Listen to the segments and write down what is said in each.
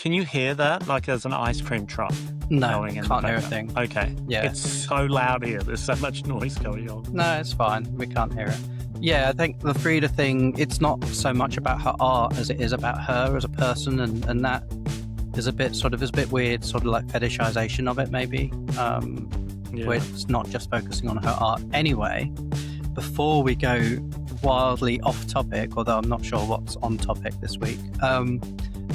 Can you hear that? Like there's an ice cream truck No, going in the can't hear a background. thing. Okay. Yeah. It's so loud here. There's so much noise going on. No, it's fine. We can't hear it. Yeah, I think the Frida thing, it's not so much about her art as it is about her as a person, and that is a bit weird, sort of like fetishization of it, maybe. Where it's not just focusing on her art. Anyway, before we go wildly off topic, although I'm not sure what's on topic this week,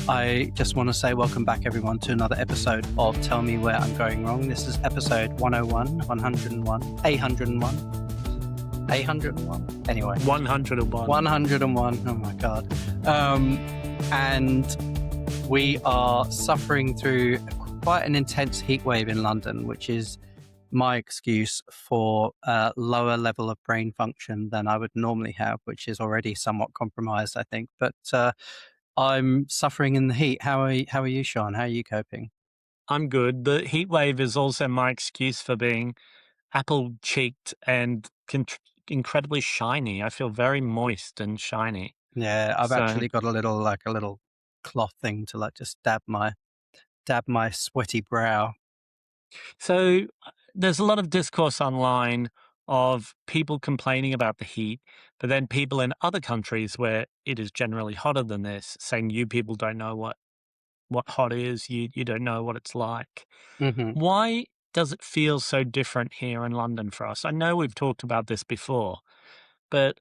I just want to say welcome back everyone to another episode of Tell Me Where I'm Going Wrong. This is episode 101, 101, 801. 801. Anyway. 101. 101. Oh my God. And we are suffering through quite an intense heat wave in London, which is my excuse for a lower level of brain function than I would normally have, which is already somewhat compromised, I think. But I'm suffering in the heat. How are you, Sean? How are you coping? I'm good. The heat wave is also my excuse for being apple-cheeked and incredibly shiny. I feel very moist and shiny. Yeah, I've actually got a little cloth thing to like just dab my sweaty brow. So there's a lot of discourse online of people complaining about the heat, but then people in other countries where it is generally hotter than this saying you people don't know what hot is, you don't know what it's like. Mm-hmm. Why does it feel so different here in London for us? I know we've talked about this before, but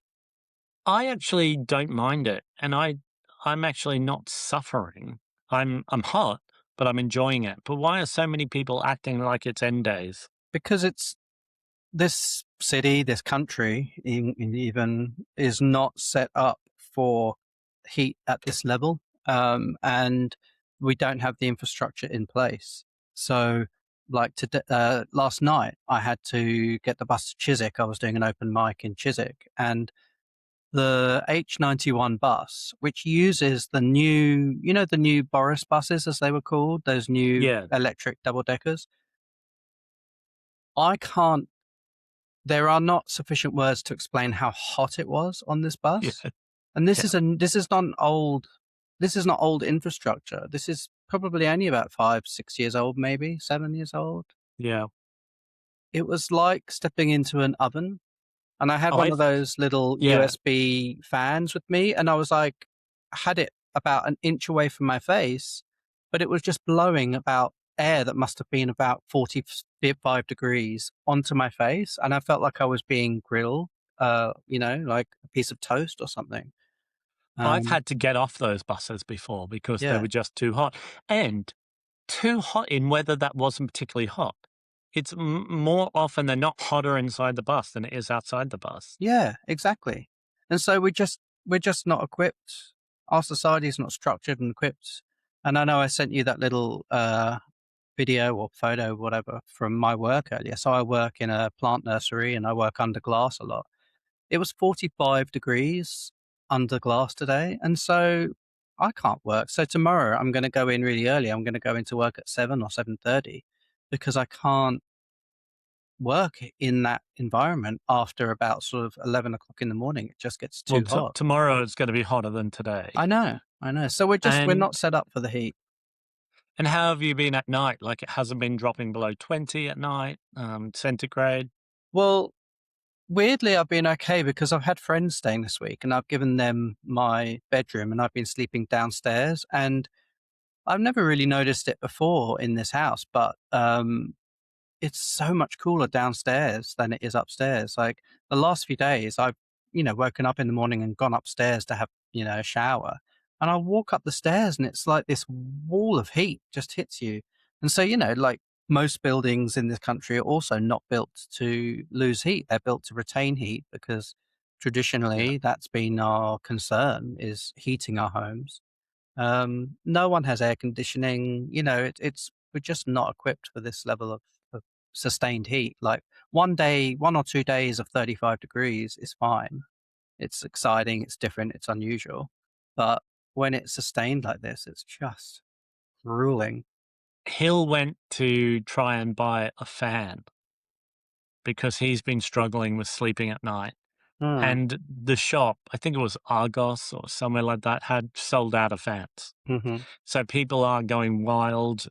I actually don't mind it, and I'm actually not suffering. I'm hot, but I'm enjoying it. But why are so many people acting like it's end days? Because it's this city, this country, even is not set up for heat at this level, and we don't have the infrastructure in place. So, like last night, I had to get the bus to Chiswick. I was doing an open mic in Chiswick, and the H91 bus, which uses the new Boris buses, as they were called, those new electric double deckers. There are not sufficient words to explain how hot it was on this bus. Yeah. And this is not old infrastructure. This is probably only about 5-6 years old, maybe 7 years old. Yeah. It was like stepping into an oven. And I had one of those little USB fans with me, and I was like, I had it about an inch away from my face, but it was just blowing about air that must have been about 45 degrees onto my face, and I felt like I was being grilled, like a piece of toast or something. I've had to get off those buses before because they were just too hot, and too hot in weather that wasn't particularly hot. It's more often than not hotter inside the bus than it is outside the bus. Yeah, exactly. And so we're just not equipped. Our society is not structured and equipped. And I know I sent you that little video or photo, whatever, from my work earlier. So I work in a plant nursery and I work under glass a lot. It was 45 degrees under glass today. And so I can't work. So tomorrow I'm going to go in really early. I'm going to go into work at 7 or 7:30 because I can't work in that environment after about sort of 11 o'clock in the morning. It just gets too hot. Tomorrow it's going to be hotter than today. I know. So we're not set up for the heat. And how have you been at night? Like it hasn't been dropping below 20 at night, centigrade? Well, weirdly, I've been okay because I've had friends staying this week and I've given them my bedroom and I've been sleeping downstairs, and I've never really noticed it before in this house, but it's so much cooler downstairs than it is upstairs. Like the last few days, I've, woken up in the morning and gone upstairs to have, a shower. And I walk up the stairs and it's like this wall of heat just hits you. And so, like most buildings in this country are also not built to lose heat. They're built to retain heat because traditionally that's been our concern, is heating our homes. No one has air conditioning. We're just not equipped for this level of sustained heat. Like 1 or 2 days of 35 degrees is fine. It's exciting, it's different, it's unusual. But when it's sustained like this, it's just grueling. Hill went to try and buy a fan because he's been struggling with sleeping at night. Mm. and the shop, I think it was Argos or somewhere like that, had sold out of fans. Mhm. So people are going wild.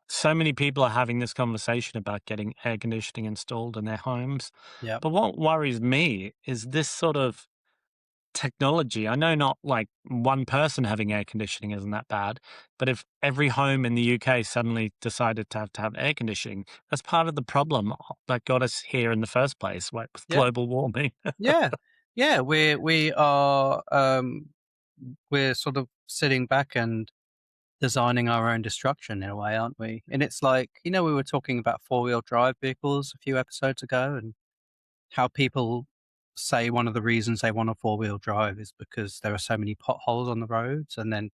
So many people are having this conversation about getting air conditioning installed in their homes. Yep. But what worries me is this sort of technology. I know not like one person having air conditioning isn't that bad, but if every home in the UK suddenly decided to have air conditioning, that's part of the problem that got us here in the first place, like with Yep. global warming. Yeah. Yeah, we're sort of sitting back and designing our own destruction in a way, aren't we? And it's like, we were talking about four-wheel drive vehicles a few episodes ago and how people say one of the reasons they want a four-wheel drive is because there are so many potholes on the roads, and then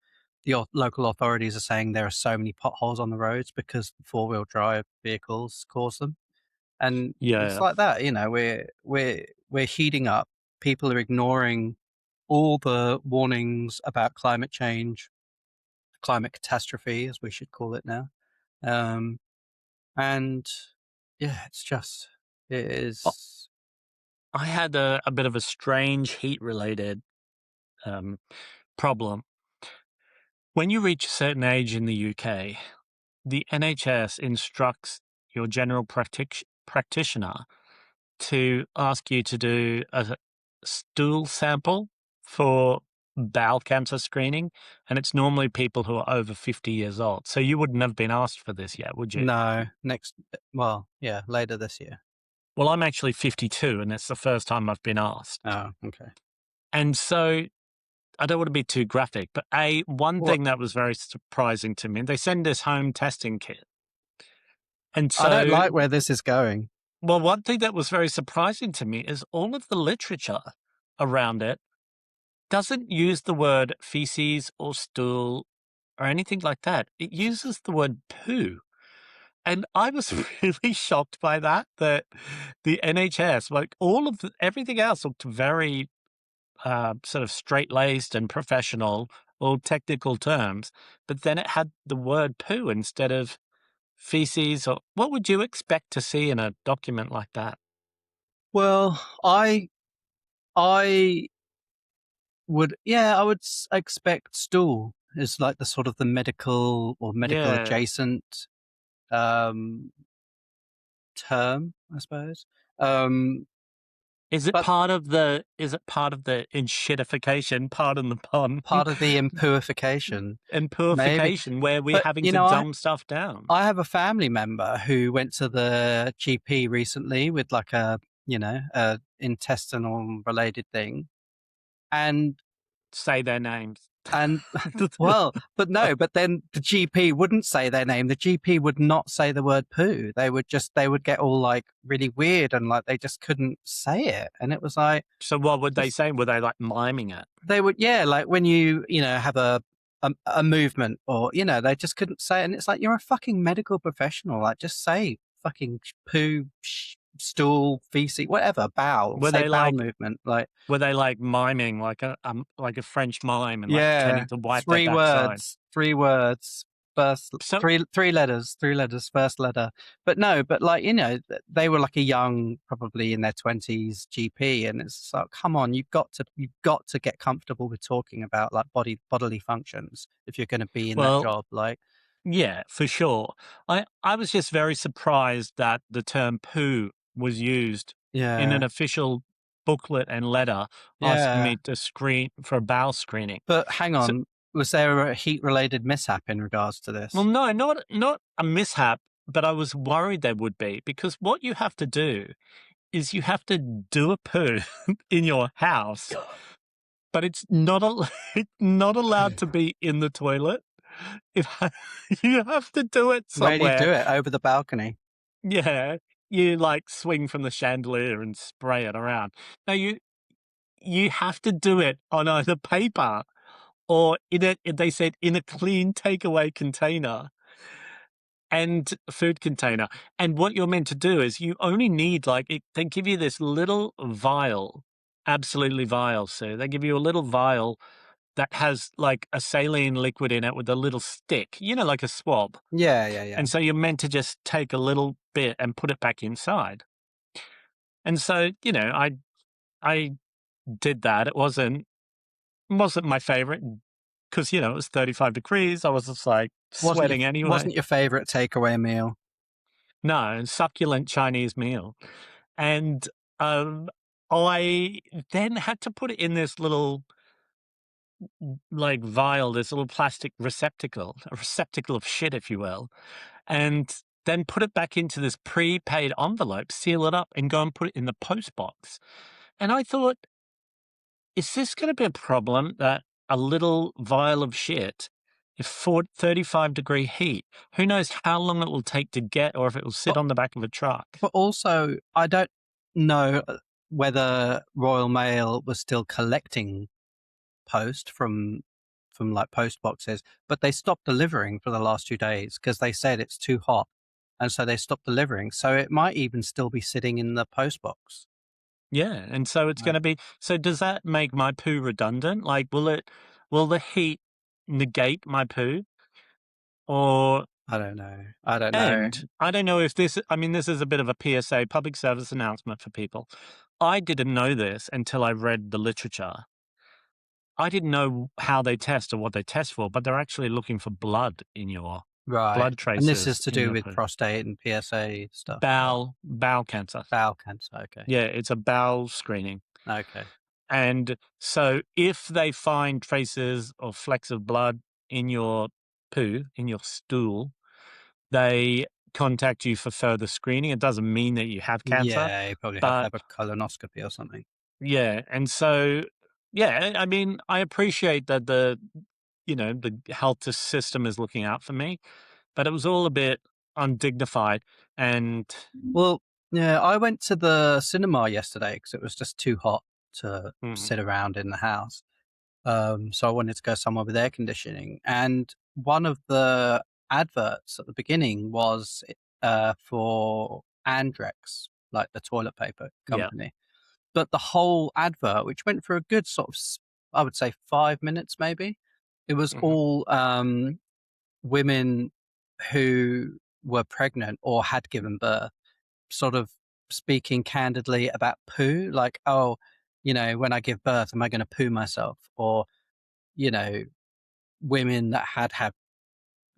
the local authorities are saying there are so many potholes on the roads because four-wheel drive vehicles cause them. And it's Yeah. like that, we're heating up. People are ignoring all the warnings about climate change, climate catastrophe, as we should call it now. Um, and yeah, it Oh, is. I had a bit of a strange heat related um, problem. When you reach a certain age in the UK, the NHS instructs your general practitioner to ask you to do a stool sample for bowel cancer screening, and it's normally people who are over 50 years old. So you wouldn't have been asked for this yet, would you? No, well, yeah, later this year. Well, I'm actually 52, and it's the first time I've been asked. Oh, okay. And so I don't want to be too graphic, but one Well, thing that was very surprising to me, they send this home testing kit. And I don't so, like where this is going. well, one thing that was very surprising to me is all of the literature around it doesn't use the word feces or stool or anything like that. It uses the word poo. And I was really shocked by that, that the NHS, like everything else looked very sort of straight laced and professional, all technical terms. But then it had the word poo instead of feces. Or what would you expect to see in a document like that? Well, I I would expect stool is like the sort of the medical or medical Yeah. adjacent um, term, I suppose. Um, but Is it part of the enshittification, pardon the pun, part of the impurification, and maybe. purification where we're But having to dumb stuff down? I have a family member who went to the GP recently with like a intestinal related thing, and Say their names. And well, but no, but then the GP wouldn't say their name. The GP would not say the word poo. They would get all like really weird and like they just couldn't say it. And it was like, So what would they just, say? Were they like miming it? they would, yeah, like when have a movement or, they just couldn't say it. And it's like, you're a fucking medical professional. Like just say fucking poo, stool, feces, whatever, bowel, Were say they bowel like movement. Like, were they like miming like a French mime and like yeah, pretending to wipe their backside? three words, first So three letters, first letter. But no, but like they were like a young, probably in their 20s GP, and it's like, come on, you've got to get comfortable with talking about like bodily functions if you're going to be in that well, job. Like, yeah, for sure. I was just very surprised that the term poo was used in an yeah, official booklet and letter asking yeah. me to screen for a bowel screening. But hang So, on, was there a heat related mishap in regards to well, this? no, not a mishap, but I was worried there would be because what you have to do is you have to do a poo in your house, but it's not it's not allowed to be in the toilet. It you have to do it Where do you somewhere. do it? Over the balcony? Yeah, you like swing from the chandelier and spray it around. Now you have to do it on either paper or they said in a clean takeaway container and food container. And what you're meant to do is you only need they give you this little vial, absolutely vial. So they give you a little vial that has like a saline liquid in it with a little stick, like a swab. Yeah, yeah, yeah. And so you're meant to just take a little bit and put it back inside. And so, I did that. It wasn't my favorite because, it was 35 degrees. I was just like sweating anyway. Wasn't your favorite takeaway meal? No, succulent Chinese meal. And I then had to put it in this little like vial, this little plastic receptacle, a receptacle of shit, if you will, and then put it back into this prepaid envelope, seal it up, and go and put it in the post box. And I thought, is this going to be a problem that a little vial of shit, if 35-degree heat, who knows how long it will take to get or if it will sit But, on the back of a truck? but also, I don't know whether Royal Mail was still collecting post from like post boxes, but they stopped delivering for the last 2 days because they said it's too hot, and so they stopped delivering. So it might even still be sitting in the post box. Yeah, and so it's Right. going to be. So does that make my poo redundant? Like, will the heat negate my poo? Or I don't know. I don't know. and I don't know if this. I mean, this is a bit of a PSA, public service announcement for people. I didn't know this until I read the literature. I didn't know how they test or what they test for, but they're actually looking for blood in your Right. blood And this is traces to in do your with poo. prostate and PSA stuff. Bowel cancer. Bowel cancer. Okay. Yeah, it's a bowel screening. Okay. And so if they find traces or flecks of blood in your poo, in your stool, they contact you for further screening. It doesn't mean that you have cancer, Yeah, you probably have to but have a colonoscopy or something. yeah. And so, yeah, I mean, I appreciate that the health system is looking out for me, but it was all a bit undignified. And Well, yeah, I went to the cinema yesterday because it was just too hot to mm, sit around in the house. So I wanted to go somewhere with air conditioning. And one of the adverts at the beginning was for Andrex, like the toilet paper yeah, company. But the whole advert, which went for a good sort of, I would say 5 minutes maybe, it was hmm all women who were pregnant or had given birth, sort of speaking candidly about poo, like, oh, when I give birth, am I going to poo myself? Or, you know, women that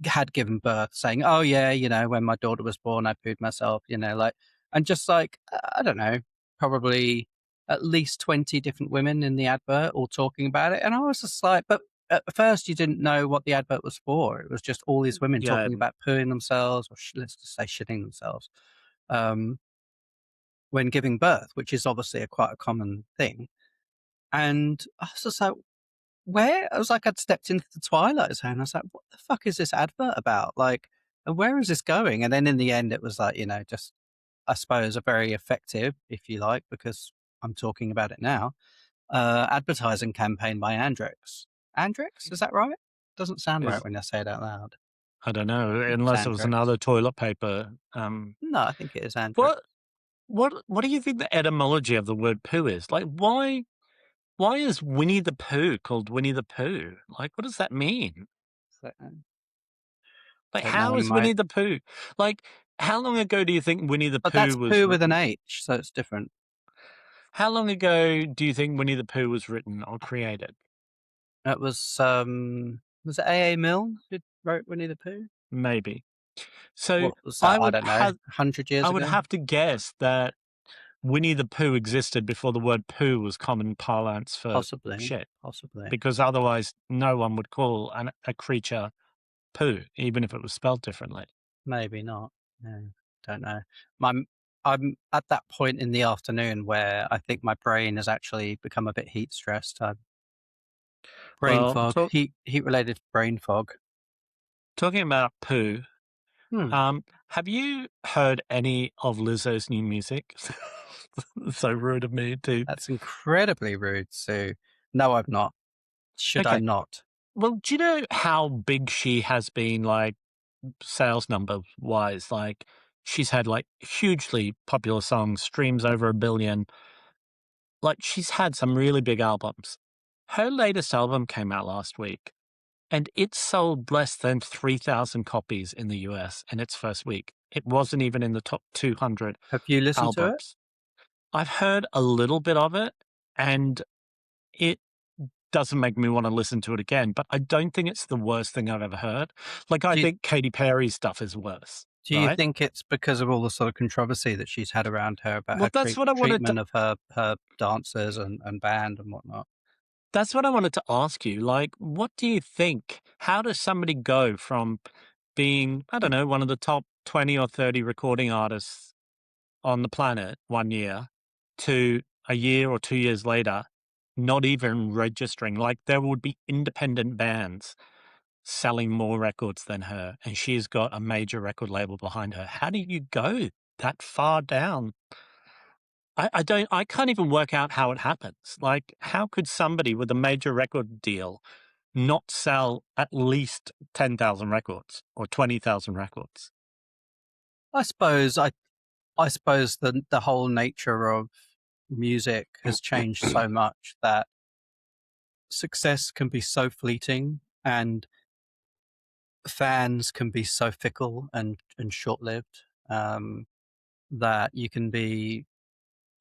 had given birth saying, oh, yeah, when my daughter was born, I pooed myself, like, and just like, I don't know, probably at least 20 different women in the advert all talking about it. And I was just like, but at first you didn't know what the advert was for. It was just all these women yeah, talking about pooing themselves, or let's just say shitting themselves, when giving birth, which is obviously quite a common thing. And I was just like, where? I was like, I'd stepped into the Twilight Zone. I was like, what the fuck is this advert about? Like, and where is this going? And then in the end, it was like, just, I suppose, a very effective, if you like, because I'm talking about it now, advertising campaign by Andrex. Andrex, is that right? Doesn't sound right is when I say it out loud. I don't know, I think it's unless it was Andrex. another toilet paper. No, I think it is Andrex. What what do you think the etymology of the word poo is? Like, why is Winnie the Pooh called Winnie the Pooh? Like, what does that mean? So, Like, don't know. how is My, Winnie the Pooh? Like, how long ago do you think Winnie the but that's Pooh was poo with an written? H, so it's different. How long ago do you think Winnie the Pooh was written or created? It was it A.A. Milne who wrote Winnie the Pooh? Maybe. So What was that? I don't know, 100 I years would ago? have to guess that Winnie the Pooh existed before the word poo was common parlance for Possibly, shit, possibly. because otherwise no one would call a creature poo, even if it was spelled differently. Maybe not. No, don't know. My I'm at that point in the afternoon where I think my brain has actually become a bit heat stressed. Brain Well, fog, heat related brain fog. talking about poo, Hmm, have you heard any of Lizzo's new music? So rude of me to. that's incredibly rude, Sue. No, I've not. Should I Okay. not? Well, do you know how big she has been, like, sales number wise? Like, she's had, like, hugely popular songs, streams over 1 billion. Like, she's had some really big albums. Her latest album came out last week, and it sold less than 3,000 copies in the US in its first week. It wasn't even in the top 200 Have you listened to it? albums. I've heard a little bit of it. and it doesn't make me want to listen to it again, but I don't think it's the worst thing I've ever heard. Like, I Do you, think Katy Perry's stuff is worse, do you right? think it's because of all the sort of controversy that she's had around her about Well, her that's what I wanted to treatment of her dancers and band and whatnot? that's what I wanted to ask you. Like, what do you think? How does somebody go from being, I don't know, one of the top 20 or 30 recording artists on the planet one year to a year or 2 years later not even registering? Like, there would be independent bands selling more records than her, and she's got a major record label behind her. How do you go that far down? I can't even work out how it happens. Like, how could somebody with a major record deal not sell at least 10,000 records or 20,000 records? I suppose I suppose the whole nature of music has changed so much that success can be so fleeting and fans can be so fickle and short-lived, that you can be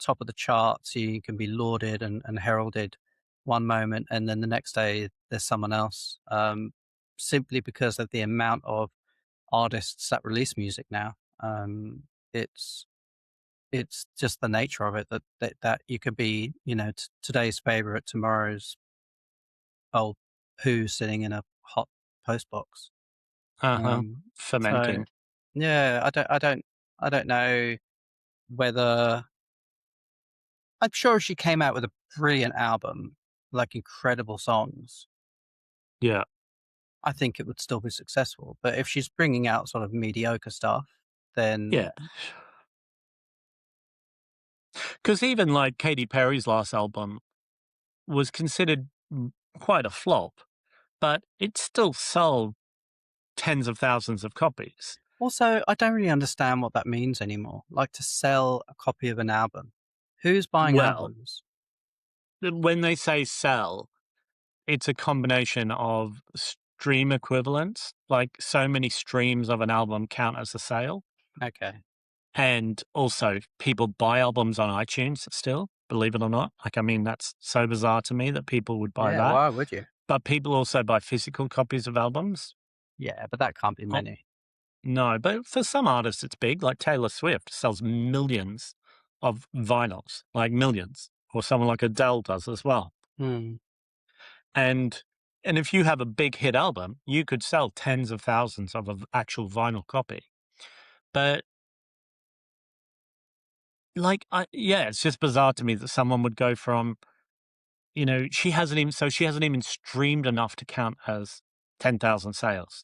top of the charts, you can be lauded and heralded one moment, and then the next day there's someone else, simply because of the amount of artists that release music now. It's it's just the nature of it that you could be, today's favorite, tomorrow's old poo sitting in a hot post box. Uh-huh. So Fermenting. yeah, I don't know whether I'm sure if she came out with a brilliant album, like incredible songs, Yeah. I think it would still be successful. But if she's bringing out sort of mediocre stuff, Yeah. then Because even like Katy Perry's last album was considered quite a flop, but it still sold tens of thousands of copies. also I don't really understand what that means anymore. Like to sell a copy of an album. Who's buying Well, albums? when they say sell, it's a combination of stream equivalents, like so many streams of an album count as a sale. Okay. And also, people buy albums on iTunes still, believe it or not. Like, I mean, that's so bizarre to me that people would buy Yeah, that. why would you? But people also buy physical copies of albums. Yeah, but that can't be Oh, many. no, but for some artists, it's big. Like Taylor Swift sells millions of vinyls, like millions, or someone like Adele does as well. Hmm. And and if you have a big hit album, you could sell tens of thousands of an actual vinyl copy. But like, yeah, it's just bizarre to me that someone would go from, she hasn't even streamed enough to count as 10,000 sales.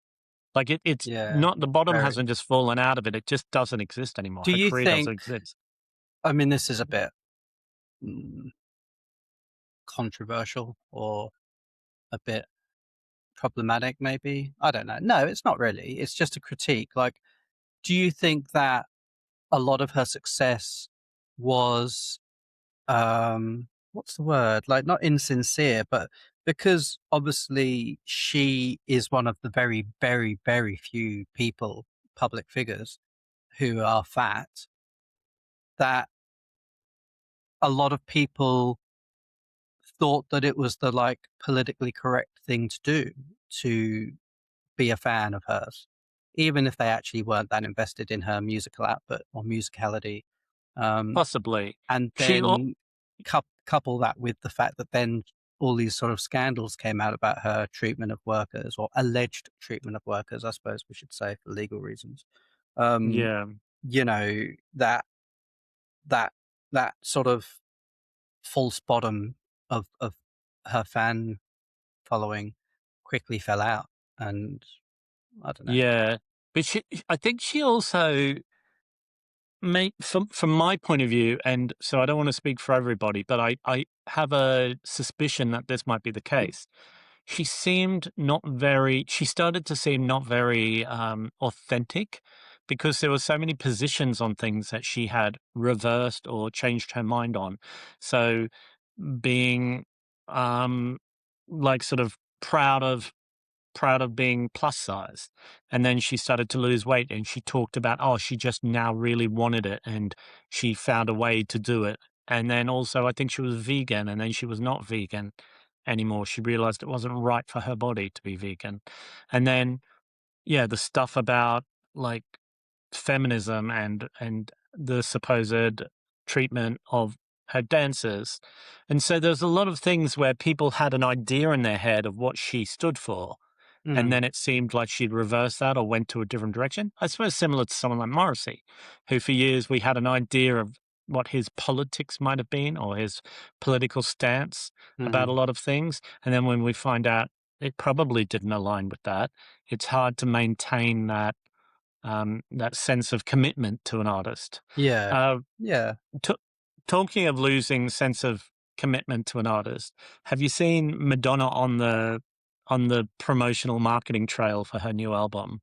Like, it's Yeah, not, the bottom very. hasn't just fallen out of it. It just doesn't exist anymore. Do Her you career doesn't think, exist. I mean, this is a bit mm, controversial or a bit problematic, maybe? I don't know. No, it's not really. It's just a critique. Like, do you think that a lot of her success was, what's the word? Like, not insincere, but because obviously she is one of the very, very, very few people, public figures, who are fat, that a lot of people thought that it was the like politically correct thing to do to be a fan of hers, even if they actually weren't that invested in her musical output or musicality. Um, Possibly. and She al then couple that with the fact that then all these sort of scandals came out about her treatment of workers, or alleged treatment of workers, I suppose we should say, for legal reasons. Um, Yeah. you know, that that sort of false bottom of her fan following quickly fell out, and I don't know. Yeah. But I think she also from my point of view, and so I don't wanna speak for everybody, but I have a suspicion that this might be the case. She started to seem not very, authentic, because there were so many positions on things that she had reversed or changed her mind on. So, being, um, like, sort of proud of being plus size. And then she started to lose weight and she talked about, oh, she just now really wanted it and she found a way to do it. And then also, I think she was vegan, and then she was not vegan anymore. She realized it wasn't right for her body to be vegan. And then, yeah, the stuff about like feminism and the supposed treatment of her dancers. And so there's a lot of things where people had an idea in their head of what she stood for. And Mm, then it seemed like she'd reversed that or went to a different direction. I suppose similar to someone like Morrissey, who for years we had an idea of what his politics might have been or his political stance about a mm. lot of things. And then when we find out it probably didn't align with that, it's hard to maintain that sense of commitment to an artist. Yeah. Uh, Yeah. t- Talking of losing sense of commitment to an artist, have you seen Madonna on the promotional marketing trail for her new album?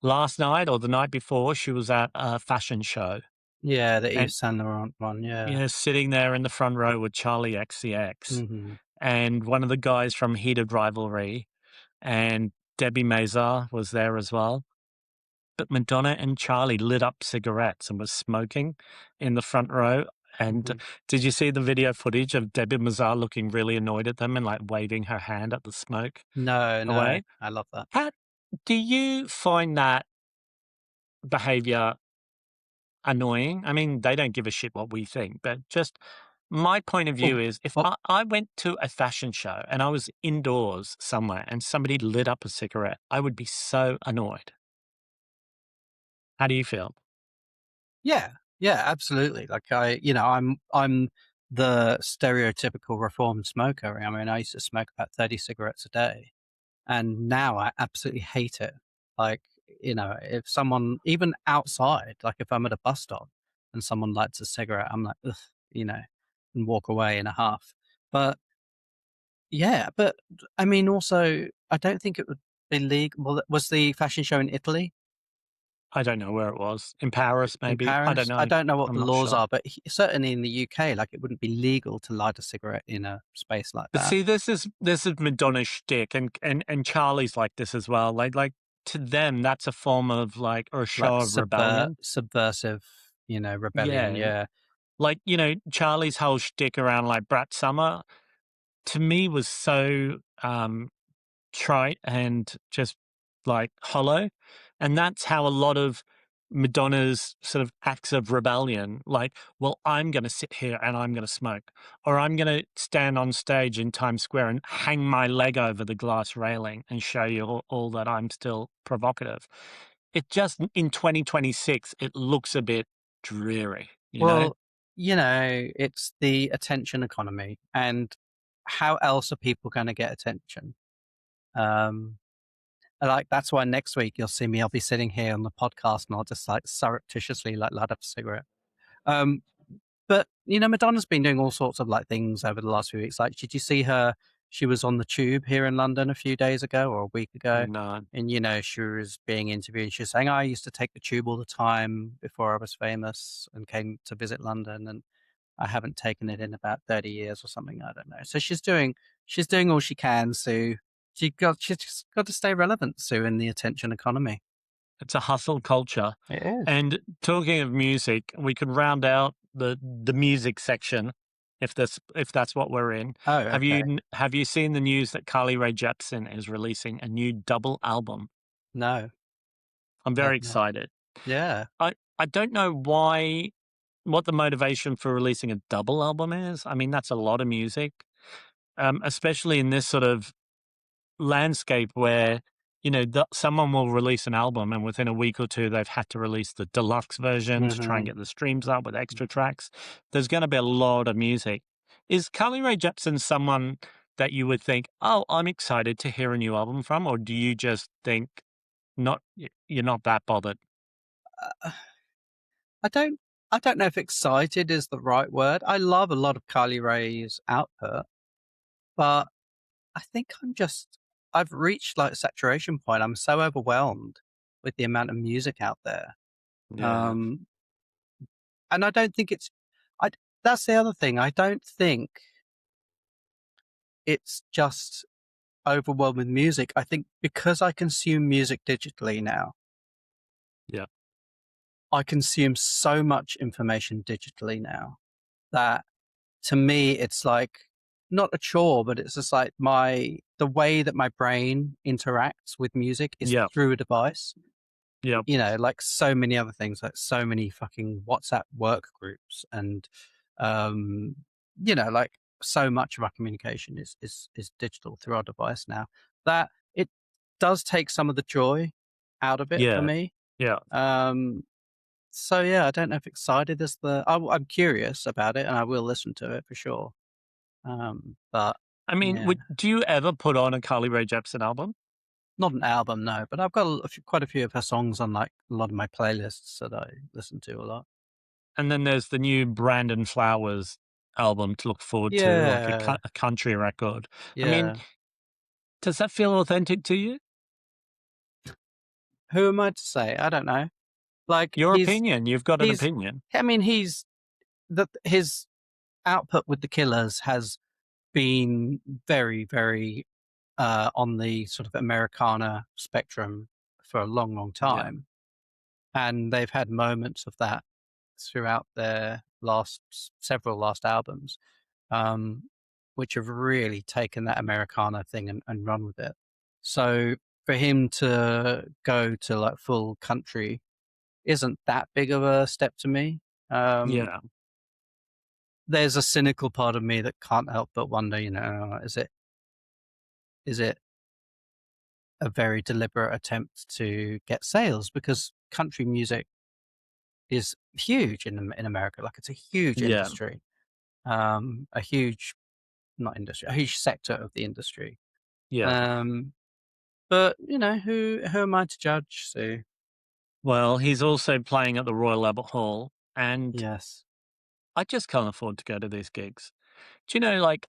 Last night or the night before, she was at a fashion show Yeah, the and Yves Saint Laurent one, yeah. sitting there in the front row with Charlie XCX Mhm. and one of the guys from Heated Rivalry and Debbie Mazar was there as well. But Madonna and Charlie lit up cigarettes and was smoking in the front row. And Mhm. did you see the video footage of Debbie Mazar looking really annoyed at them and like waving her hand at the smoke No, no, away? I love that. How do you find that behavior annoying? I mean, they don't give a shit what we think, but just my point of Well view is if well I went to a fashion show and I was indoors somewhere and somebody lit up a cigarette, I would be so annoyed. How do you feel? yeah, yeah, absolutely. Like I'm the stereotypical reformed smoker. I mean, I used to smoke about 30 cigarettes a day, and now I absolutely hate it. Like, if someone even outside, like if I'm at a bus stop and someone lights a cigarette, I'm like, ugh, you know, and walk away in a huff. But yeah, but I mean, also, I don't think it would be legal. Well, was the fashion show in Italy? I don't know where it was. In Paris, In maybe? I don't Paris? I know. don't know what I'm the not laws sure. are, but certainly in the UK, like, it wouldn't be legal to light a cigarette in a space like But that. see, this is Madonna's shtick, and Charlie's like this as well. Like to them, that's a form of like or a Like, show of rebellion. subversive, rebellion, Yeah, yeah. like Charlie's whole shtick around like Brat Summer to me was so trite and just like hollow. And that's how a lot of Madonna's sort of acts of rebellion, like, well, I'm going to sit here and I'm going to smoke, or I'm going to stand on stage in Times Square and hang my leg over the glass railing and show you all that I'm still provocative. It just, in 2026, it looks a bit dreary, you know? Well, it's the attention economy, and how else are people gonna get attention? Um, like, that's why next week you'll see me, I'll be sitting here on the podcast and I'll just, like, surreptitiously, like, light up a cigarette. Um But, Madonna's been doing all sorts of, like, things over the last few weeks. Like, did you see her? She was on the Tube here in London a few days ago or a week ago, No. and, she was being interviewed. She was saying, "I used to take the Tube all the time before I was famous and came to visit London, and I haven't taken it in about 30 years," or something, I don't know. So she's doing all she can, Sue. She's just got to stay relevant, Sue, in the attention economy. It's a hustle culture. It is. And talking of music, we could round out the music section if that's what we're in. Oh, okay. Have you seen the news that Carly Rae Jepsen is releasing a new double album? No, I'm I very have not. excited. Yeah. I don't know what the motivation for releasing a double album is. I mean, that's a lot of music, especially in this sort of landscape where someone will release an album and within a week or two they've had to release the deluxe version to try and Mhm. get the streams up with extra tracks. There's going to be a lot of music. Is Carly Rae Jepsen someone that you would think, oh, I'm excited to hear a new album from, or do you just think you're not that bothered? Uh I don't I don't know if excited is the right word. I love a lot of Kylie Rae's output, but I think I've reached like saturation point. I'm so overwhelmed with the amount of music out there. Yeah, Um, and I don't think I that's the other thing. I don't think it's just overwhelmed with music. I think because I consume music digitally now, yeah. I consume so much information digitally now. that to me it's like not a chore, but it's just like the way that my brain interacts with music is Yeah. through a device. Yeah. Like so many other things, like so many fucking WhatsApp work groups, and um, like so much of our communication is digital through our device now. That it does take some of the joy out of it for Yeah. me. Yeah. So yeah, I don't know if excited is I'm curious about it, and I will listen to it for sure. But I mean, yeah, do you ever put on a Carly Rae Jepsen album? not an album, no. But I've got quite a few of her songs on like a lot of my playlists that I listen to a lot. And then there's the new Brandon Flowers album to look forward to, like Yeah, a country record. I mean, yeah. does that feel authentic to you? Who am I to say? I don't know. Like Your opinion. You've got an he's. opinion. I mean, his output with the Killers has been very, very on the sort of Americana spectrum for a long, long Yeah. time, and they've had moments of that throughout their several last albums, um, which have really taken that Americana thing and run with it. So for him to go to like full country isn't that big of a step to me. Um, Yeah. there's a cynical part of me that can't help but wonder, is it a very deliberate attempt to get sales? Because country music is huge in America. Like it's a huge Yeah. industry, a huge not industry, a huge sector of the industry. Yeah. Um, but who am I to judge? So Well, he's also playing at the Royal Albert Hall, and yes, I just can't afford to go to these gigs. Do you know, like,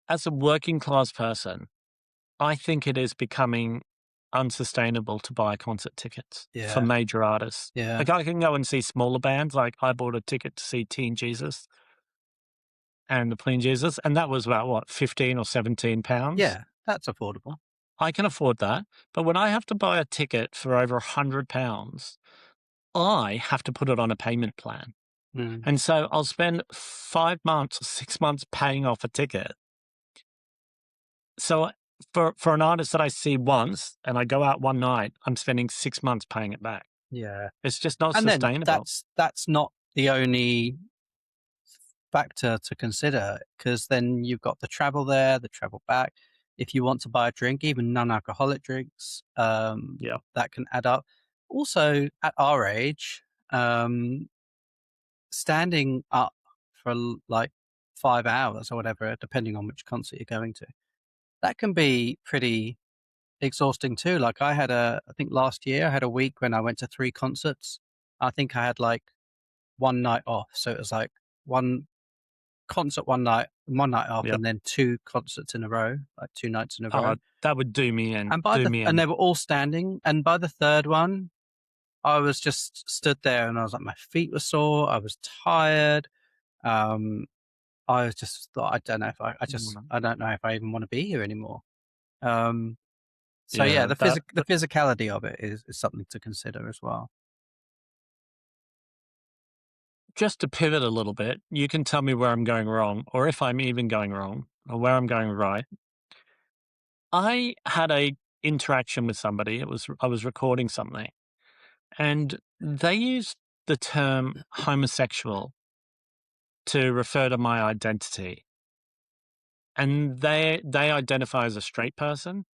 as a working class person, I think it is becoming unsustainable to buy concert tickets for yeah, major artists. yeah, Like, I can go and see smaller bands. Like, I bought a ticket to see Teen Jesus and the Clean Jesus, and that was about what, 15 or 17 pounds. yeah. That's affordable. I can afford that. But when I have to buy a ticket for over £100, I have to put it on a payment plan. Mm, And so I'll spend 5 months or 6 months paying off a ticket. So for an artist that I see once and I go out one night, I'm spending 6 months paying it back. yeah, It's just not and then sustainable. that's not the only factor to consider, because then you've got the travel there, the travel back. If you want to buy a drink, even non-alcoholic drinks, Yeah. that can add up. Also, at our age, um, standing up for like 5 hours or whatever, depending on which concert you're going to, that can be pretty exhausting too. Like I think last year I had a week when I went to 3 concerts. I think I had like one night off. So it was like one concert one night off, Yeah. and then 2 concerts in a row, like 2 nights in a row. That would do me in. And Do me and in. they were all standing. And by the third one, I was just stood there and I was like, my feet were sore. I was tired. Um, I was just thought, I don't know if I don't know if I even want to be here anymore. Um, so yeah, Yeah. the physicality of it is something to consider as well. Just to pivot a little bit, you can tell me where I'm going wrong, or if I'm even going wrong, or where I'm going right. I had a interaction with somebody. I was recording something, and they used the term homosexual to refer to my identity. And they identify as a straight person,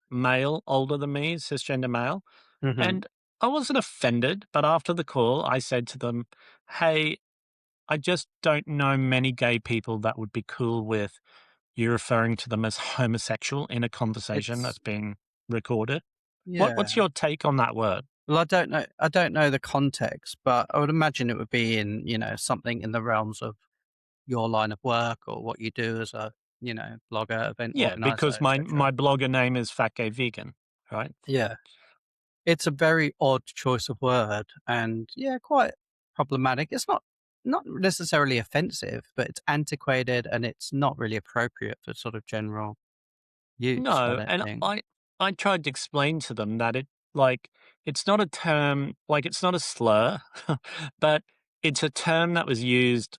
male, older than me, cisgender male. Hmm. And I wasn't offended, but after the call, I said to them, "Hey, I just don't know many gay people that would be cool with you referring to them as homosexual in a conversation It's that's being recorded." What's yeah. your take on that word? Well, I don't know the context, but I would imagine it would be in, something in the realms of your line of work or what you do as a, blogger, event Yeah, organizer, because etc. my blogger name is Fat Gay Vegan, right? Yeah. It's a very odd choice of word, and yeah, quite problematic. It's not necessarily offensive, but it's antiquated and it's not really appropriate for sort of general use, I No, don't and think. I tried to explain to them that it's not a term, like, it's not a slur, but it's a term that was used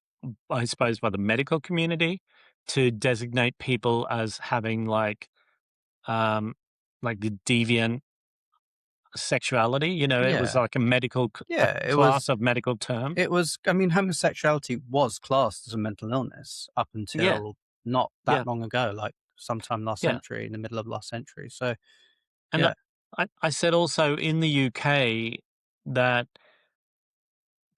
I suppose, by the medical community to designate people as having um, like the deviant sexuality. You know, it was Yeah. like a Yeah, it was class of medical term. I mean, homosexuality was classed as a mental illness up Yeah, until not that yeah, long ago, like sometime last yeah. century, in the middle of last century. So, And yeah. I said also in the UK that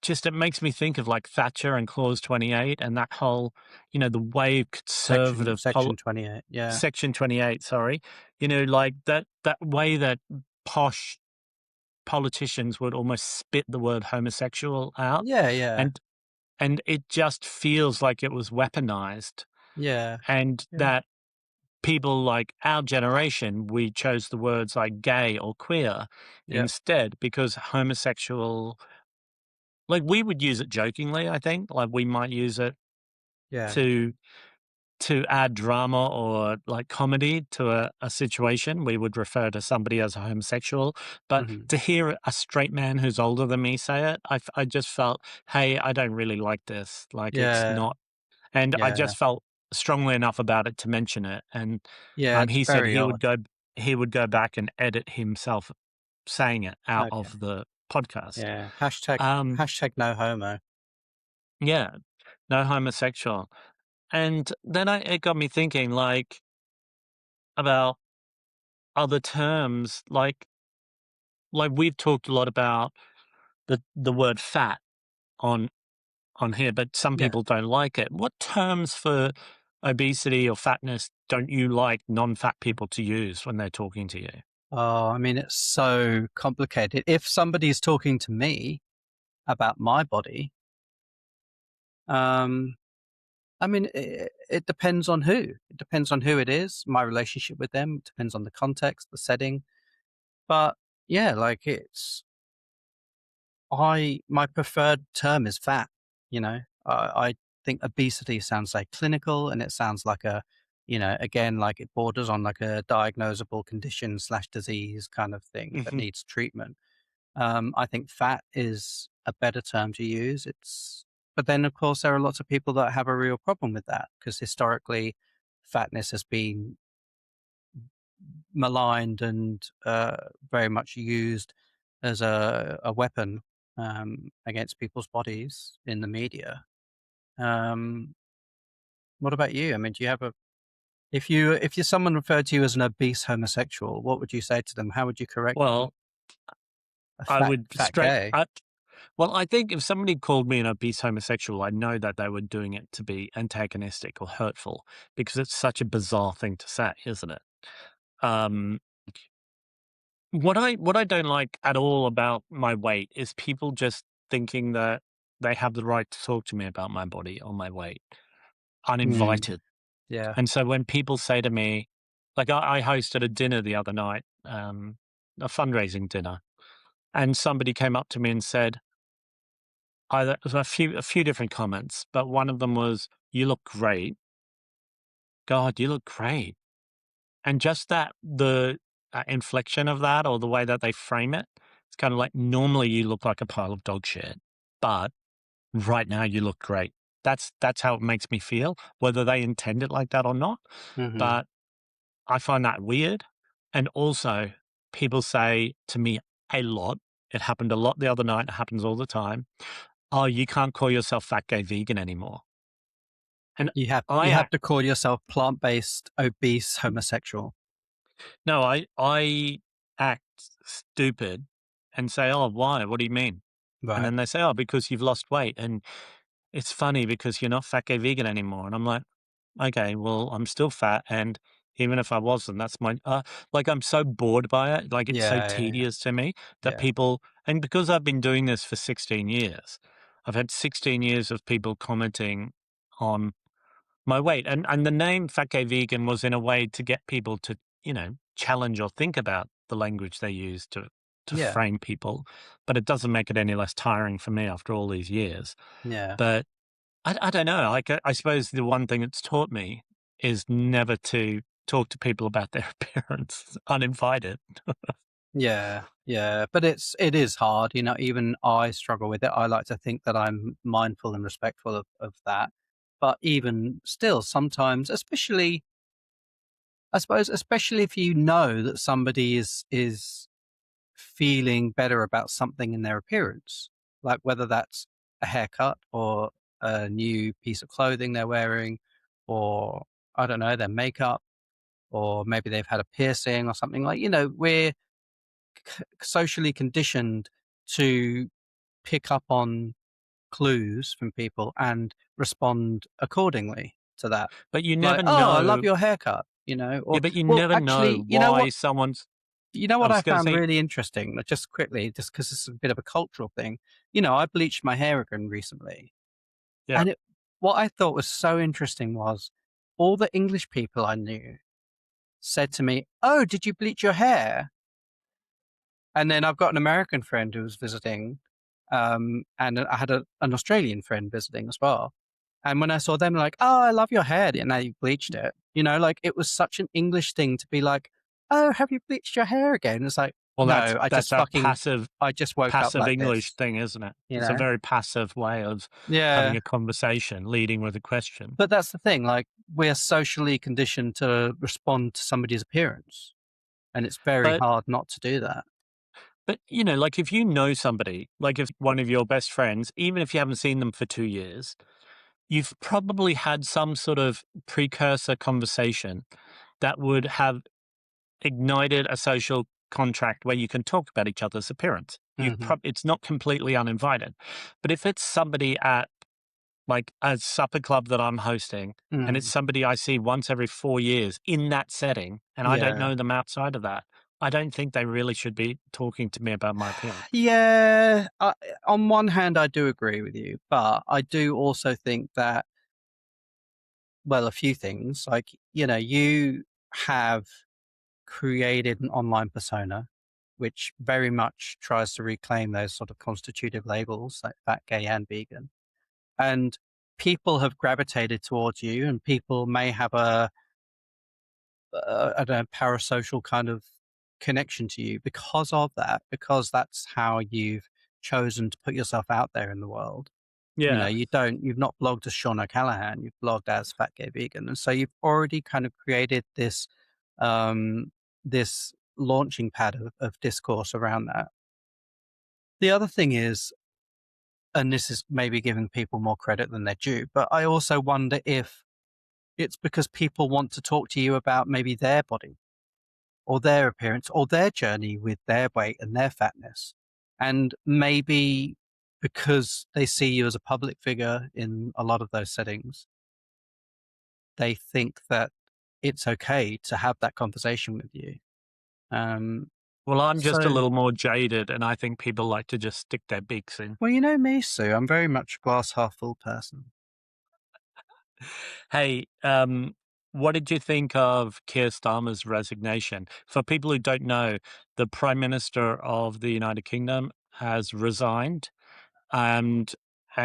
just it makes me think of like Thatcher and Clause 28 and that whole, the way Section conservative Section 28. Yeah. Section 28, sorry, like that way that posh politicians would almost spit the word homosexual out, Yeah, yeah. and and it just feels like it was weaponized, Yeah. and Yeah. that people like our generation, we chose the words like gay or queer Yeah. instead because homosexual, like we would use it jokingly, I think, like we might use it Yeah. to add drama or like comedy to a situation. We would refer to somebody as a homosexual, but Mhm. to hear a straight man who's older than me say it, I just felt, hey, I don't really like this. Like it's Yeah. not, and I Yeah. just felt strongly enough about it to mention it. And Yeah, it's he said very odd. he would go back and edit himself saying it out Okay. of the podcast. Yeah. Hashtag Um, hashtag no homo. yeah, no homosexual. And then it got me thinking, like, about other terms, like we've talked a lot about the word fat on here, but some Yeah. people don't like it. What terms for obesity or fatness don't you like non-fat people to use when they're talking to you? Oh, I mean, it's so complicated. If somebody's talking to me about my body, um, I mean, it depends on who. It depends on who it is, my relationship with them. It depends on the context, the setting. But yeah, like my preferred term is fat. You know, I think obesity sounds like clinical, and it sounds like again, like it borders on like a diagnosable condition slash disease kind of thing that Mhm. needs treatment. I think fat is a better term to use. But then of course there are lots of people that have a real problem with that because historically fatness has been maligned and very much used as a weapon against people's bodies in the media. Um, what about you? I mean, do you have a if you someone referred to you as an obese homosexual, what would you say to them? How would you correct them? Well, A I would fat gay? well, I think if somebody called me an obese homosexual, I know that they were doing it to be antagonistic or hurtful because it's such a bizarre thing to say, isn't it? Um, what I don't like at all about my weight is people just thinking that they have the right to talk to me about my body or my weight Mm, uninvited. yeah. And so when people say to me, like I hosted a dinner the other night, a fundraising dinner, and somebody came up to me and said, either it was a few different comments, but one of them was, "You look great." God, you look great. And just the inflection of that or the way that they frame it, it's kind of like normally you look like a pile of dog shit, but right now you look great. That's how it makes me feel, whether they intend it like that or not. Hmm. But I find that weird. And also, people say to me a lot, it happened a lot the other night, it happens all the time. Oh, you can't call yourself fat gay vegan anymore. And I You have act to call yourself plant-based obese homosexual. no, I act stupid and say, "Oh, why? What do you mean?" And Right. then they say, "Oh, because you've lost weight." And it's funny because you're not fat gay vegan anymore. And I'm like, okay, well, I'm still fat. And even if I wasn't, that's my, like, I'm so bored by it. Like, it's so Yeah, yeah, yeah. tedious to me that Yeah. people, and because I've been doing this for 16 years, I've had 16 years of people commenting on my weight. And the name Fat Gay Vegan was in a way to get people to, challenge or think about the language they use to Yeah. frame people. But it doesn't make it any less tiring for me after all these years. Yeah. But I don't know. Like, I suppose the one thing it's taught me is never to talk to people about their appearance uninvited. Yeah, yeah, but it is hard, you know, even I struggle with it. I like to think that I'm mindful and respectful of that. But even still, sometimes, especially I suppose, especially if you know that somebody is feeling better about something in their appearance, like whether that's a haircut or a new piece of clothing they're wearing, or I don't know, their makeup, or maybe they've had a piercing or something. Like, you know, we're socially conditioned to pick up on clues from people and respond accordingly to that. But you Like, never oh, I love know. your haircut, you know, Yeah, or, but you well, never know actually, you know why what? someone's. You know I what I was going to found say, really interesting, like, just quickly, just because it's a bit of a cultural thing. You know, I bleached my hair again recently, yeah. and what I thought was so interesting was all the English people I knew said to me, "Oh, did you bleach your hair?" And then I've got an American friend who was visiting, and I had an Australian friend visiting as well. And when I saw them, like, "Oh, I love your hair, and now you've bleached it." You know, like it was such an English thing to be like, "Oh, have you bleached your hair again?" It's like, Well, no, that's a I just woke up passive like English this. thing, isn't it? You It's a know? very passive way of having Yeah, a conversation, leading with a question. but that's the thing. Like, we're socially conditioned to respond to somebody's appearance, and it's very But hard not to do that. you know, like if you know somebody, like if one of your best friends, even if you haven't seen them for 2 years, you've probably had some sort of precursor conversation that would have ignited a social contract where you can talk about each other's appearance. Hmm. It's not completely uninvited. But if it's somebody at like a supper club that I'm hosting and it's Mm. somebody I see once every 4 years in that setting and I don't Yeah. know them outside of that, I don't think they really should be talking to me about my appearance. Yeah, on one hand, I do agree with you, but I do also think that, well, a few things. Like, you know, you have created an online persona, which very much tries to reclaim those sort of constitutive labels like fat, gay, and vegan. And people have gravitated towards you, and people may have I don't know, parasocial kind of connection to you because of that, because that's how you've chosen to put yourself out there in the world. You know, Yeah. you've not blogged as Sean O'Callaghan, you've blogged as Fat Gay Vegan. And so you've already kind of created um, this launching pad of discourse around that. The other thing is, and this is maybe giving people more credit than they're due, but I also wonder if it's because people want to talk to you about maybe their body or their appearance or their journey with their weight and their fatness. And maybe because they see you as a public figure in a lot of those settings, they think that it's okay to have that conversation with you. Um, Well, I'm just a so, little more jaded and I think people like to just stick their beaks in. well, you know me, Sue, I'm very much a glass half full person. Hey, what did you think of Keir Starmer's resignation? For people who don't know, the Prime Minister of the United Kingdom has resigned and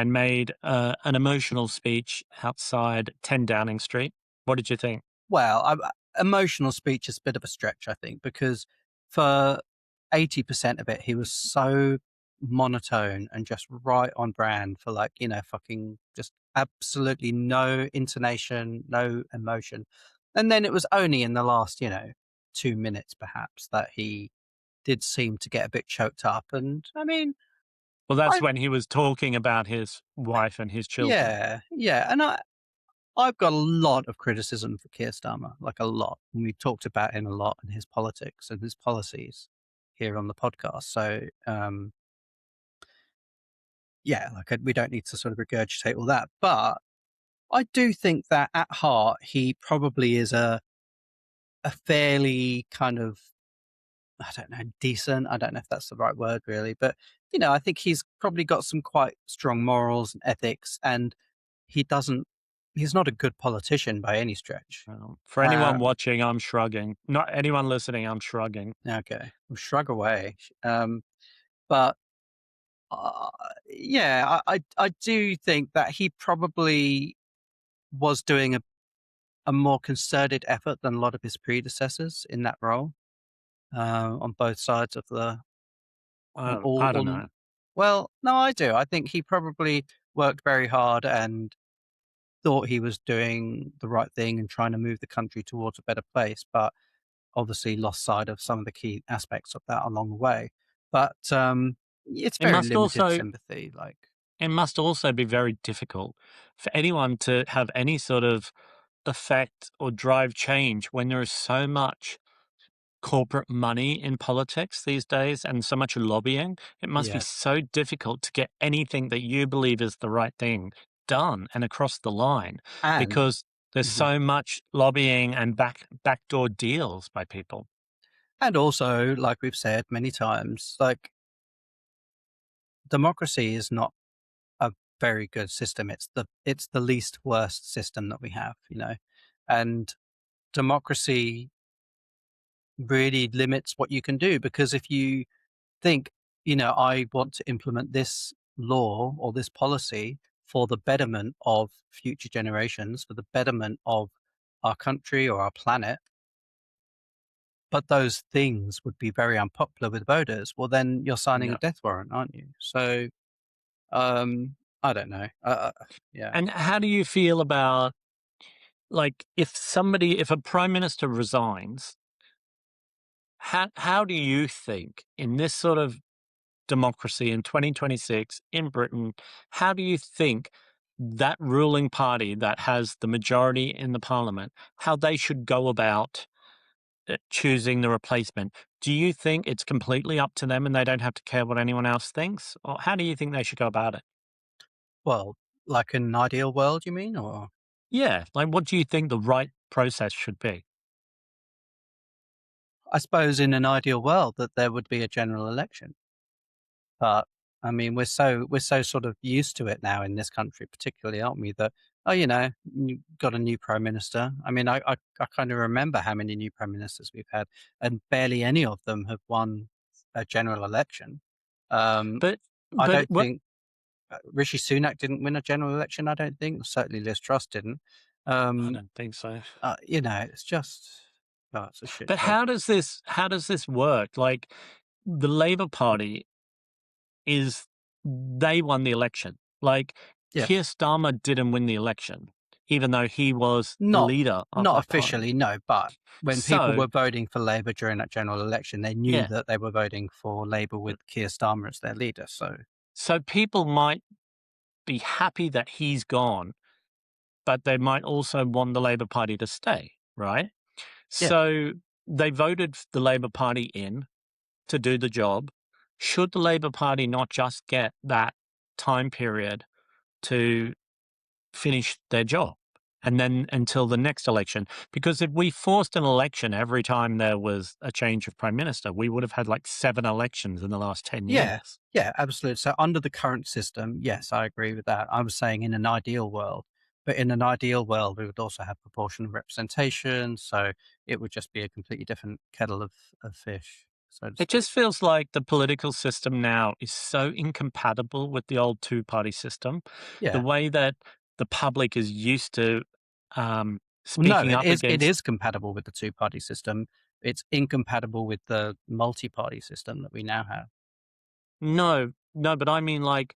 made an emotional speech outside 10 Downing Street. What did you think? Well, emotional speech is a bit of a stretch, I think, because for 80% of it, he was so monotone and just right on brand for, like, you know, fucking just absolutely no intonation, no emotion. And then it was only in the last, you know, 2 minutes perhaps that he did seem to get a bit choked up. And I mean, Well, that's I, when he was talking about his wife and his children. yeah, yeah. And I've got a lot of criticism for Keir Starmer, like a lot. And we've talked about him a lot and his politics and his policies here on the podcast. So, yeah, like we don't need to sort of regurgitate all that. But I do think that at heart, he probably is a fairly kind of, I don't know, decent. I don't know if that's the right word really, but, you know, I think he's probably got some quite strong morals and ethics, and he doesn't, he's not a good politician by any stretch. For anyone Um, watching, I'm shrugging. Not anyone listening, I'm shrugging. Okay, well, shrug away. But uh, yeah, I do think that he probably was doing a more concerted effort than a lot of his predecessors in that role. on both sides of the on all I don't on. know. Well, no, I do. I think he probably worked very hard and thought he was doing the right thing and trying to move the country towards a better place, but obviously lost sight of some of the key aspects of that along the way. But it's It very must limited also sympathy. Like, it must also be very difficult for anyone to have any sort of effect or drive change when there is so much corporate money in politics these days and so much lobbying. It must be yeah, so difficult to get anything that you believe is the right thing done and across the line and because there's mhm. so much lobbying and backdoor deals by people. And also, like we've said many times, like democracy is not a very good system. It's the least worst system that we have, and democracy really limits what you can do because if you think, I want to implement this law or this policy for the betterment of future generations, for the betterment of our country or our planet, but those things would be very unpopular with voters, well, then you're signing a Yeah. death warrant, aren't you? So, I don't know. Yeah. And how do you feel about, like, if a prime minister resigns, how do you think in this sort of democracy in 2026 in Britain, how do you think that ruling party that has the majority in the parliament, how they should go about choosing the replacement? Do you think it's completely up to them and they don't have to care what anyone else thinks? Or how do you think they should go about it? Well, like an ideal world, you mean? Or Yeah, like what do you think the right process should be? I suppose in an ideal world that there would be a general election. But I mean, we're so sort of used to it now in this country, particularly, aren't we? That you got a new prime minister. I mean, I kind of remember how many new prime ministers we've had, and barely any of them have won a general election. Um, But I but don't what think Rishi Sunak didn't win a general election. I don't think certainly Liz Truss didn't. I Um, don't think so. it's just it's a shit But show. how does this work? Like the Labour Party is they won the election. Like Keir Yes. Starmer didn't win the election, even though he was the Not leader of not that party. officially, no, but when people So were voting for Labour during that general election, they knew yeah, that they were voting for Labour with Keir Starmer as their leader, so so people might be happy that he's gone, but they might also want the Labour Party to stay, right? yeah. So they voted the Labour Party in to do the job. Should the Labour Party not just get that time period to finish their job and then until the next election? Because if we forced an election every time there was a change of prime minister, we would have had like 7 elections in the last 10 Yeah, years. yeah, absolutely. So under the current system, yes, I agree with that. I was saying in an ideal world, but in an ideal world, we would also have proportional representation, so it would just be a completely different kettle of fish, so to It speak. just feels like the political system now is so incompatible with the old two-party system. The Yeah. way that the public is used to Well, no, speaking it up is it against. is compatible with the two-party system. It's incompatible with the multi-party system that we now have. No, no, but I mean, like,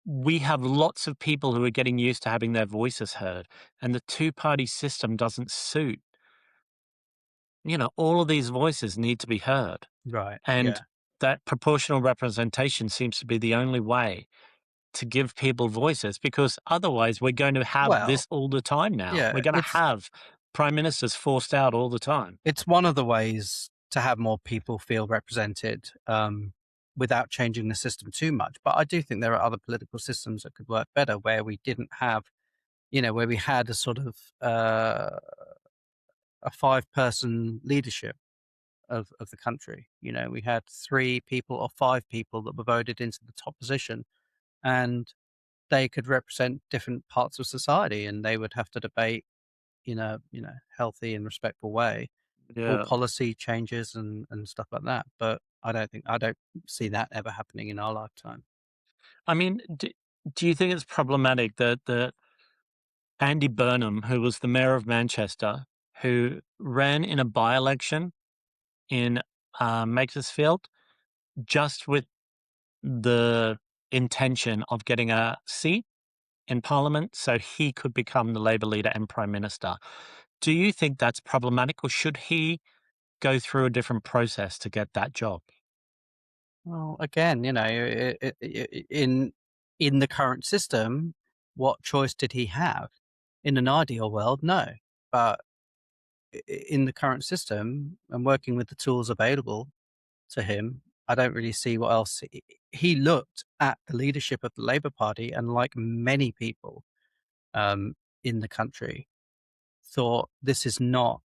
we have lots of people who are getting used to having their voices heard, and the two-party system doesn't suit. All of these voices need to be heard, Right, and yeah. that proportional representation seems to be the only way to give people voices, because otherwise we're going to have Well, this all the time now. yeah, We're going to it's have prime ministers forced out all the time. it's one of the ways to have more people feel represented, without changing the system too much, but I do think there are other political systems that could work better where we didn't have where we had a sort of, a five-person leadership of the country. We had 3 people or 5 people that were voted into the top position, and they could represent different parts of society, and they would have to debate in a healthy and respectful way all Yeah. policy changes and stuff like that. But I don't see that ever happening in our lifetime. I mean, do you think it's problematic that Andy Burnham, who was the mayor of Manchester, who ran in a by-election in Makersfield, just with the intention of getting a seat in Parliament so he could become the Labour leader and Prime Minister. Do you think that's problematic, or should he go through a different process to get that job? Well, again, in the current system, what choice did he have? In an ideal world, no. But in the current system and working with the tools available to him, I don't really see what else. He looked at the leadership of the Labour Party, and like many people in the country, thought this is not,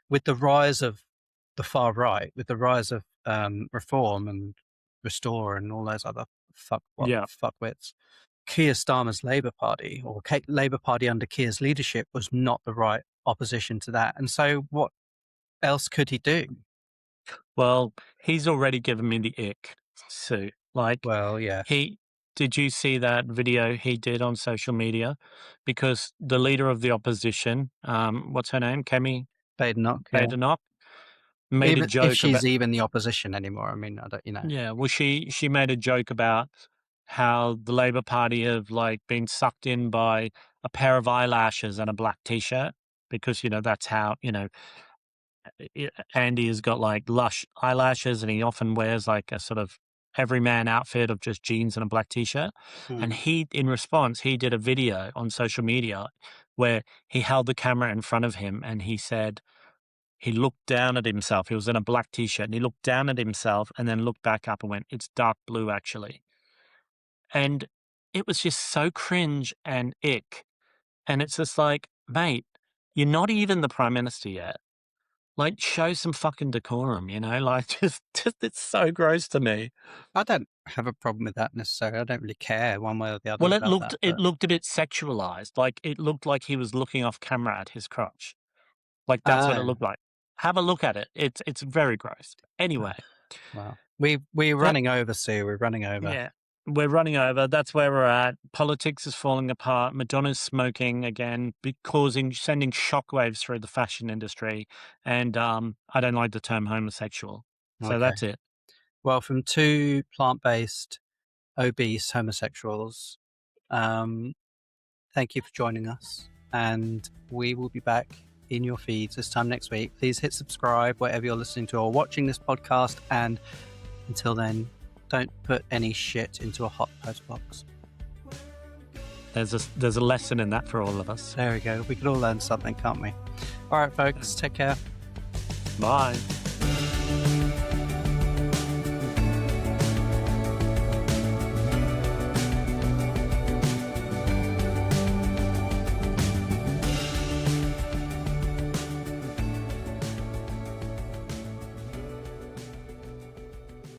with the rise of the far right, with the rise of Reform and Restore and all those other Yeah. fuckwits, Keir Starmer's Labour Party, or Labour Party under Keir's leadership, was not the right opposition to that. And so what else could he do? Well, he's already given me the ick, Sue. Like, Well, yes. did you see that video he did on social media? Because the leader of the opposition, what's her name? Kemi Badenoch, yeah. Badenoch, made a Even if joke about. she's even the opposition anymore, I mean, I don't. Yeah, well, she made a joke about how the Labour Party have like been sucked in by a pair of eyelashes and a black t-shirt, because that's how Andy has got like lush eyelashes, and he often wears like a sort of everyman outfit of just jeans and a black t-shirt. And in response, he did a video on social media where he held the camera in front of him and he said he looked down at himself. He was in a black t-shirt and he looked down at himself and then looked back up and went, "It's dark blue, actually." And it was just so cringe and ick. And it's just like, mate, you're not even the Prime Minister yet. Like, show some fucking decorum, like just it's so gross to me. I don't have a problem with that necessarily. I don't really care one way or the other Well, about that. it looked a bit sexualized. Like, it looked like he was looking off camera at his crotch. Like, that's what it looked like. Have a look at it. It's very gross. Anyway. Well, we're running over, Sue. We're running over. Yeah, we're running over. That's where we're at. Politics is falling apart. Madonna's smoking again, sending shockwaves through the fashion industry. And I don't like the term homosexual. So Okay. that's it. Well, from two plant-based, obese homosexuals, thank you for joining us. And we will be back in your feeds this time next week. Please hit subscribe wherever you're listening to or watching this podcast. And until then, don't put any shit into a hot post box. There's a lesson in that for all of us. There we go. We could all learn something, can't we? All right, folks. Take care. Bye.